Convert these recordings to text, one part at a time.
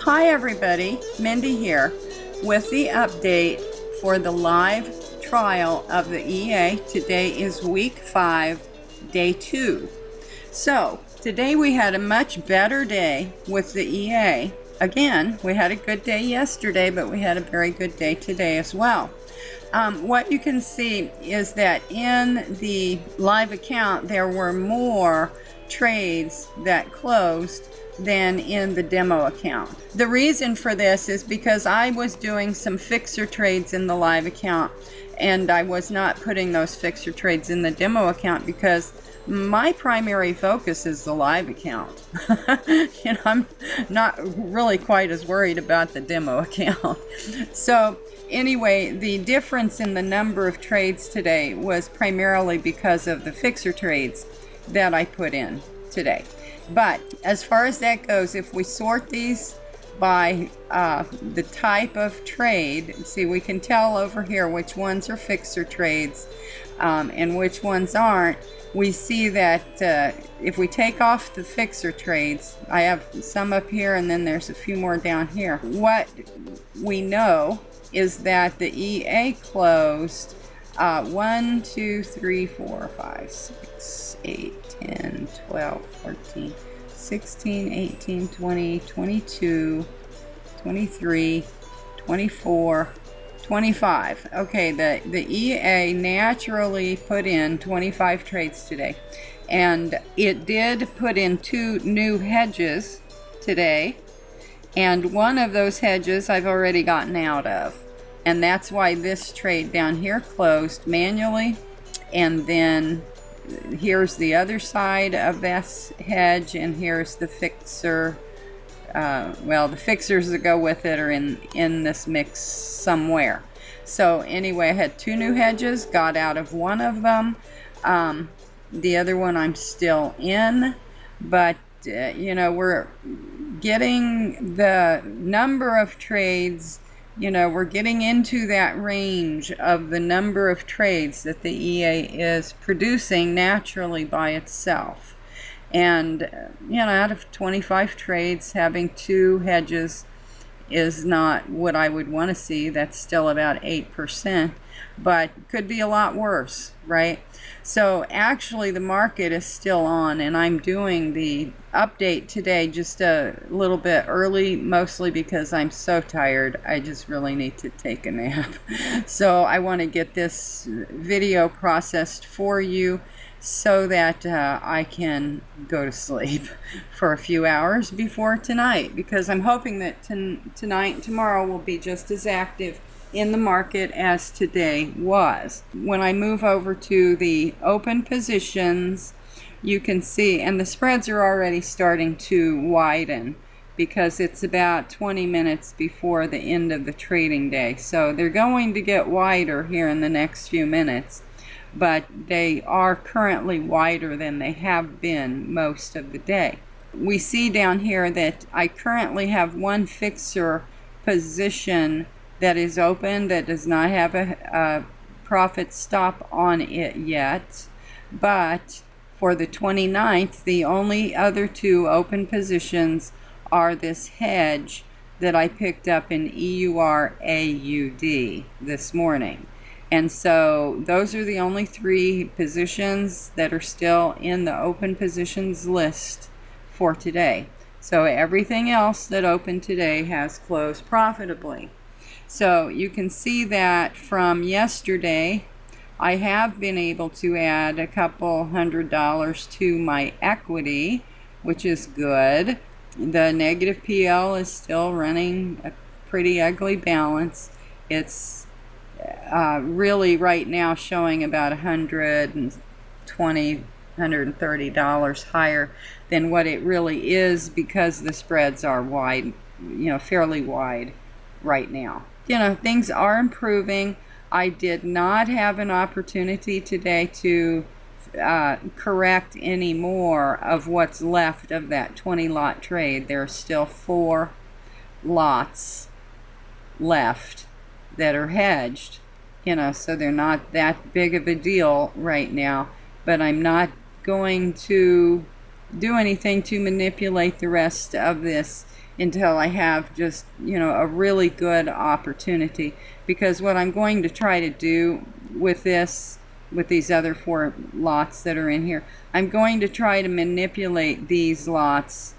Hi everybody, Mindy here with the update for the live trial of the EA. Today is week 5, day 2. So today we had a much better day with the EA. Again, we had a good day yesterday, but we had a very good day today as well. What you can see is that in the live account there were more trades that closed than in the demo account. The reason for this is because I was doing some fixer trades in the live account, and I was not putting those fixer trades in the demo account because my primary focus is the live account. I'm not really quite as worried about the demo account. So anyway, the difference in the number of trades today was primarily because of the fixer trades that I put in today. But as far as that goes, if we sort these by the type of trade, see, we can tell over here which ones are fixer trades and which ones aren't. We see that if we take off the fixer trades, I have some up here and then there's a few more down here. What we know is that the EA closed 1, 2, 3, 4, 5, 6, 8, 10, 12, 14, 16, 18, 20, 22, 23, 24, 25. Okay, the EA naturally put in 25 trades today. And it did put in 2 new hedges today. And one of those hedges I've already gotten out of. And that's why this trade down here closed manually. And then here's the other side of this hedge, and here's the fixer. Well, the fixers that go with it are in this mix somewhere. So anyway, I had 2 new hedges, got out of one of them. The other one I'm still in, but we're getting the number of trades. We're getting into that range of the number of trades that the EA is producing naturally by itself. And, out of 25 trades, having 2 hedges is not what I would want to see. That's still about 8%, but could be a lot worse, right? So actually the market is still on, and I'm doing the update today just a little bit early, mostly because I'm so tired. I just really need to take a nap. So I want to get this video processed for you so that I can go to sleep for a few hours before tonight, because I'm hoping that tonight and tomorrow will be just as active in the market as today was. When I move over to the open positions, you can see, and the spreads are already starting to widen because it's about 20 minutes before the end of the trading day. So they're going to get wider here in the next few minutes, but they are currently wider than they have been most of the day. We see down here that I currently have one fixer position that is open that does not have a profit stop on it yet, but for the 29th, the only other 2 open positions are this hedge that I picked up in EUR-AUD this morning. And so those are the only 3 positions that are still in the open positions list for today. So everything else that opened today has closed profitably. So you can see that from yesterday, I have been able to add a couple $100 to my equity, which is good. The negative PL is still running a pretty ugly balance. It's really right now showing about $120, $130 higher than what it really is, because the spreads are wide, fairly wide right now. Things are improving. I did not have an opportunity today to correct any more of what's left of that 20 lot trade. There are still 4 lots left that are hedged, so they're not that big of a deal right now. But I'm not going to do anything to manipulate the rest of this until I have just, a really good opportunity. Because what I'm going to try to do with this, with these other 4 lots that are in here, I'm going to try to manipulate these lots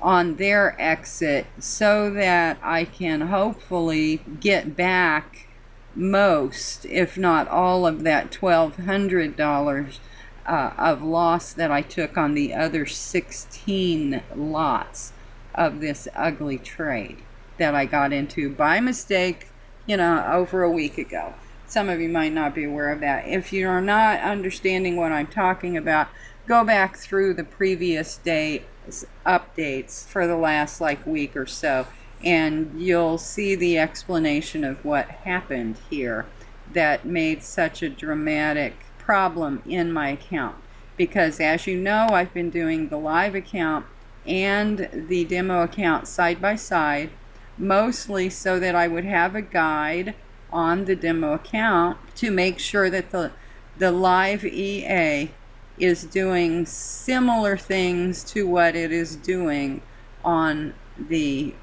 on their exit so that I can hopefully get back most, if not all, of that $1,200 of loss that I took on the other 16 lots of this ugly trade that I got into by mistake, over a week ago. Some of you might not be aware of that. If you're not understanding what I'm talking about, go back through the previous day updates for the last week or so, and you'll see the explanation of what happened here that made such a dramatic problem in my account. Because as you know, I've been doing the live account and the demo account side by side, mostly so that I would have a guide on the demo account to make sure that the live EA is doing similar things to what it is doing on the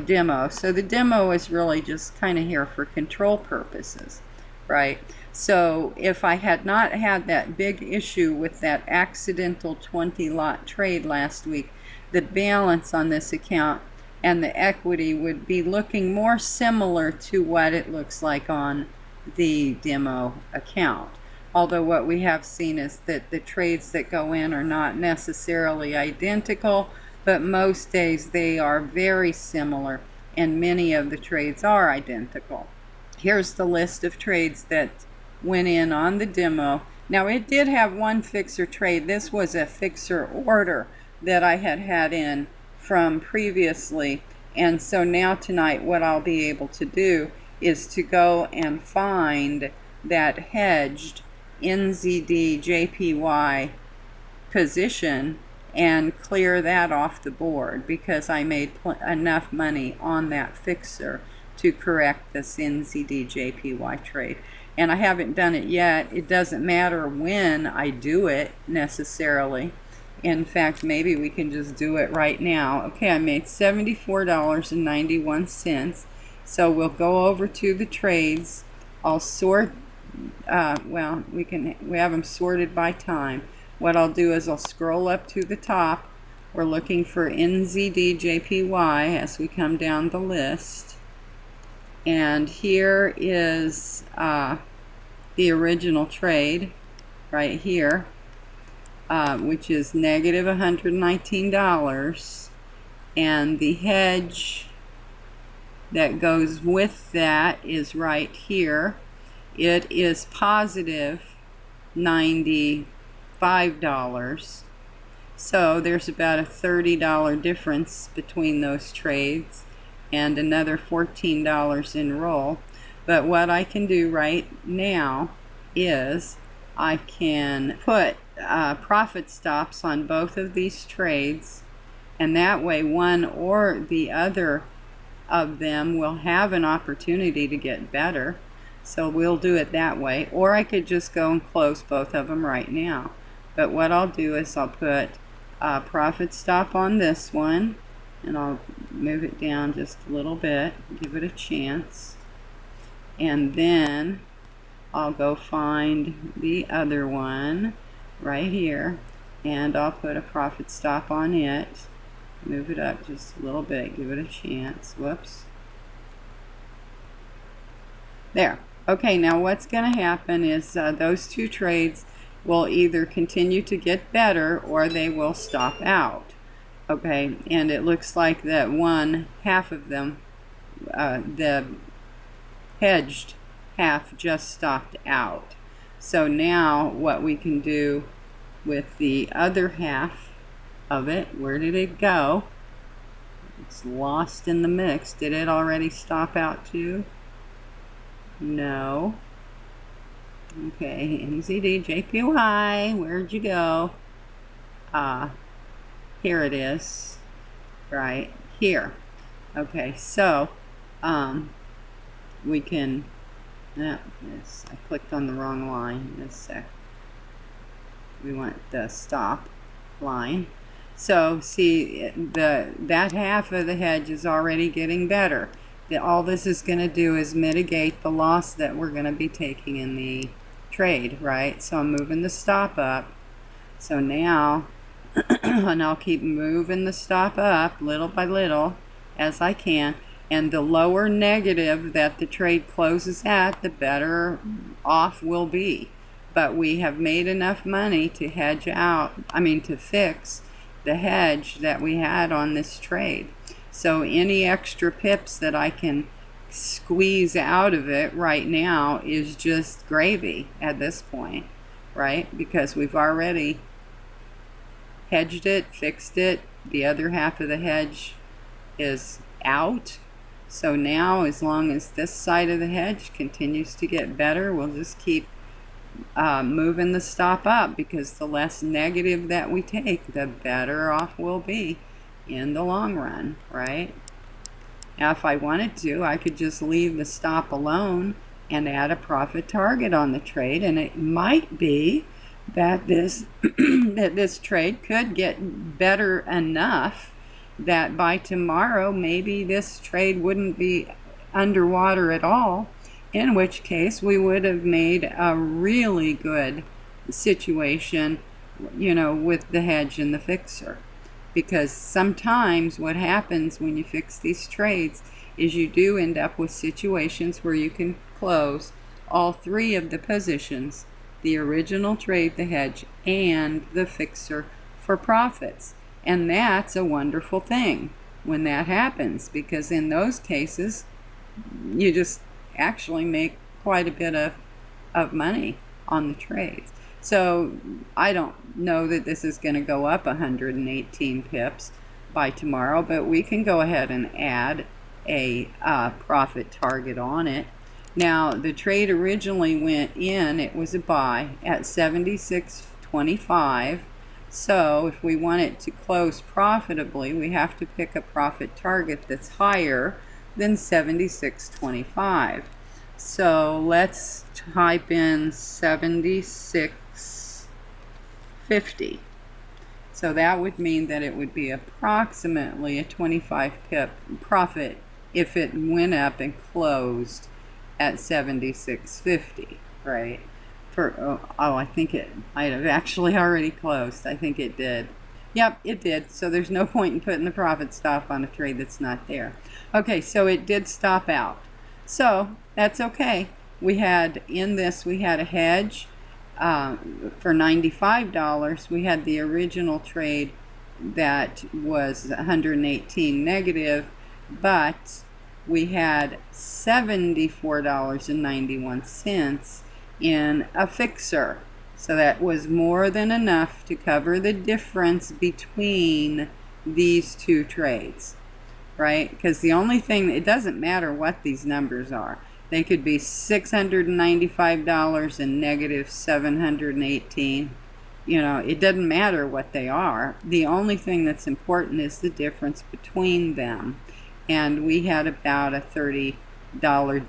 demo. So the demo is really just kind of here for control purposes, right? So if I had not had that big issue with that accidental 20 lot trade last week, the balance on this account and the equity would be looking more similar to what it looks like on the demo account. Although what we have seen is that the trades that go in are not necessarily identical, but most days they are very similar, and many of the trades are identical. Here's the list of trades that went in on the demo. Now, it did have one fixer trade. This was a fixer order that I had in from previously, and so now tonight what I'll be able to do is to go and find that hedged NZD JPY position and clear that off the board, because I made enough money on that fixer to correct this NZD JPY trade. And I haven't done it yet. It doesn't matter when I do it necessarily. In fact, maybe we can just do it right now. Okay, I made $74.91. So we'll go over to the trades. I'll sort, well, we have them sorted by time. What I'll do is I'll scroll up to the top. We're looking for NZD JPY as we come down the list. And here is the original trade right here, which is negative $119. And the hedge that goes with that is right here. It is positive $95. So there's about a $30 difference between those trades and another $14 in roll. But what I can do right now is I can put profit stops on both of these trades, and that way one or the other of them will have an opportunity to get better. So we'll do it that way, or I could just go and close both of them right now. But what I'll do is I'll put a profit stop on this one, and I'll move it down just a little bit, give it a chance, and then I'll go find the other one right here, and I'll put a profit stop on it, move it up just a little bit, give it a chance. Whoops. There. Okay, now what's going to happen is those two trades will either continue to get better or they will stop out. Okay, and it looks like that half of them, the hedged half, just stopped out. So now what we can do with the other half of it, where did it go? It's lost in the mix. Did it already stop out too? No. Okay, NZD JPY, where'd you go? Here it is, right here. Okay, so we can, I clicked on the wrong line. This sec. We want the stop. line. So see, that half of the hedge is already getting better. All this is going to do is mitigate the loss that we're going to be taking in the trade, right? So I'm moving the stop up. So now, and I'll keep moving the stop up little by little as I can. And the lower negative that the trade closes at, the better off we'll be. But we have made enough money to hedge out, to fix the hedge that we had on this trade. So any extra pips that I can squeeze out of it right now is just gravy at this point, right? Because we've already hedged it, fixed it. The other half of the hedge is out. So now, as long as this side of the hedge continues to get better, we'll just keep moving the stop up, because the less negative that we take, the better off we'll be in the long run, right? Now, if I wanted to, I could just leave the stop alone and add a profit target on the trade, and it might be that this that this trade could get better enough that by tomorrow maybe this trade wouldn't be underwater at all, in which case we would have made a really good situation, with the hedge and the fixer. Because sometimes what happens when you fix these trades is you do end up with situations where you can close all three of the positions, the original trade, the hedge, and the fixer, for profits. And that's a wonderful thing when that happens, because in those cases you just actually make quite a bit of money on the trades. So I don't know that this is going to go up 118 pips by tomorrow, but we can go ahead and add a profit target on it. Now, the trade originally went in, it was a buy at 76.25. So if we want it to close profitably, we have to pick a profit target that's higher than 76.25. So let's type in 76.50. So that would mean that it would be approximately a 25 pip profit if it went up and closed at 76.50, right? I think it might have actually already closed. I think it did. Yep, it did. So there's no point in putting the profit stop on a trade that's not there. Okay, so it did stop out. So that's okay. We had a hedge for $95. We had the original trade that was 118 negative, but we had $74.91 in a fixer. So that was more than enough to cover the difference between these two trades, right? Because the only thing, it doesn't matter what these numbers are. They could be $695 and negative 718. It doesn't matter what they are. The only thing that's important is the difference between them. And we had about a $30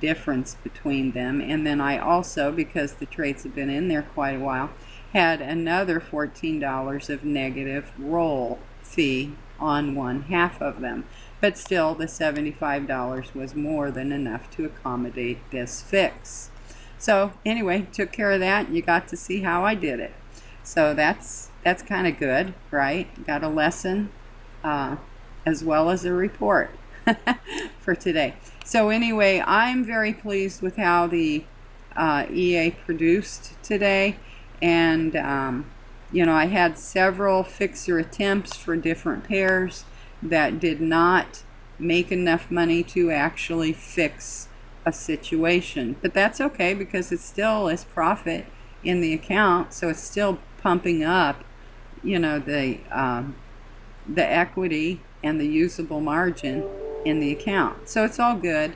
difference between them. And then I also, because the trades have been in there quite a while, had another $14 of negative roll fee on one half of them. But still, the $75 was more than enough to accommodate this fix. So anyway, took care of that. You got to see how I did it. So that's kind of good, right? Got a lesson as well as a report for today. So anyway, I'm very pleased with how the EA produced today. And, I had several fixer attempts for different pairs that did not make enough money to actually fix a situation. But that's okay, because it still is profit in the account, so it's still pumping up, the equity and the usable margin in the account. So it's all good.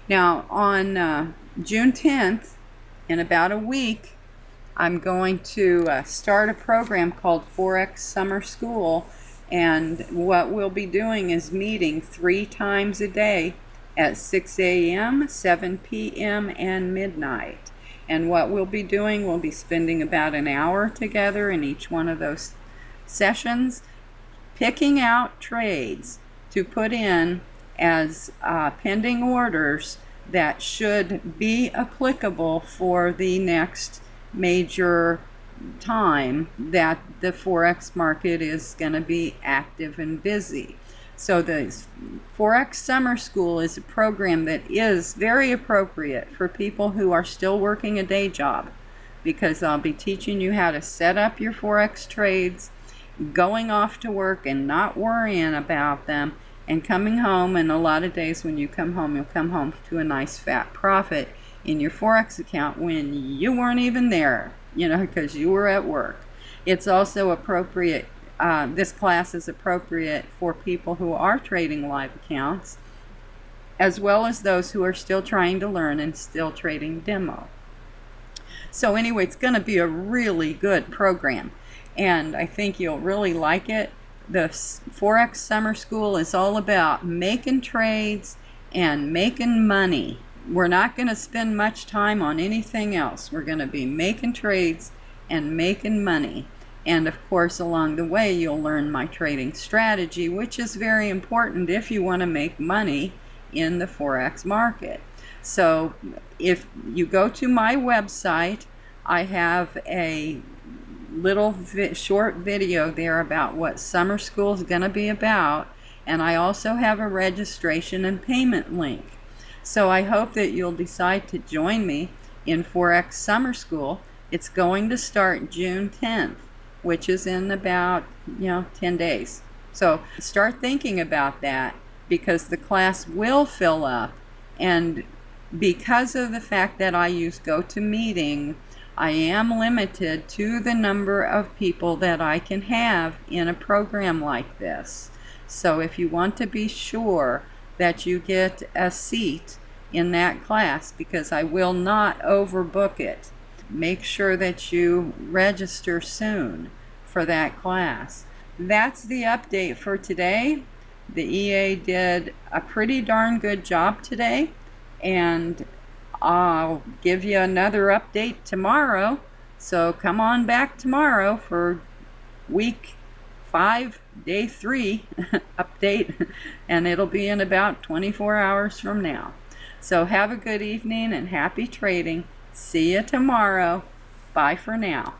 Now, on June 10th, in about a week, I'm going to start a program called Forex Summer School. And what we'll be doing is meeting 3 times a day at 6 a.m., 7 p.m., and midnight. And what we'll be doing, we'll be spending about an hour together in each one of those sessions, picking out trades to put in as pending orders that should be applicable for the next major time that the Forex market is going to be active and busy. So the Forex Summer School is a program that is very appropriate for people who are still working a day job, because I'll be teaching you how to set up your Forex trades, going off to work and not worrying about them, and coming home, and a lot of days when you come home, you'll come home to a nice fat profit in your Forex account when you weren't even there, because you were at work. It's also appropriate, this class is appropriate for people who are trading live accounts, as well as those who are still trying to learn and still trading demo. So anyway, it's going to be a really good program, and I think you'll really like it. The Forex Summer School is all about making trades and making money. We're not going to spend much time on anything else. We're going to be making trades and making money. And of course, along the way, you'll learn my trading strategy, which is very important if you want to make money in the Forex market. So if you go to my website, I have a little short video there about what summer school is going to be about, and I also have a registration and payment link. So I hope that you'll decide to join me in Forex Summer School. It's going to start June 10th, which is in about 10 days. So start thinking about that, because the class will fill up, and because of the fact that I use GoToMeeting, I am limited to the number of people that I can have in a program like this. So if you want to be sure that you get a seat in that class, because I will not overbook it, make sure that you register soon for that class. That's the update for today. The EA did a pretty darn good job today, and I'll give you another update tomorrow. So come on back tomorrow for week 5, day 3 update, and it'll be in about 24 hours from now. So have a good evening and happy trading. See you tomorrow. Bye for now.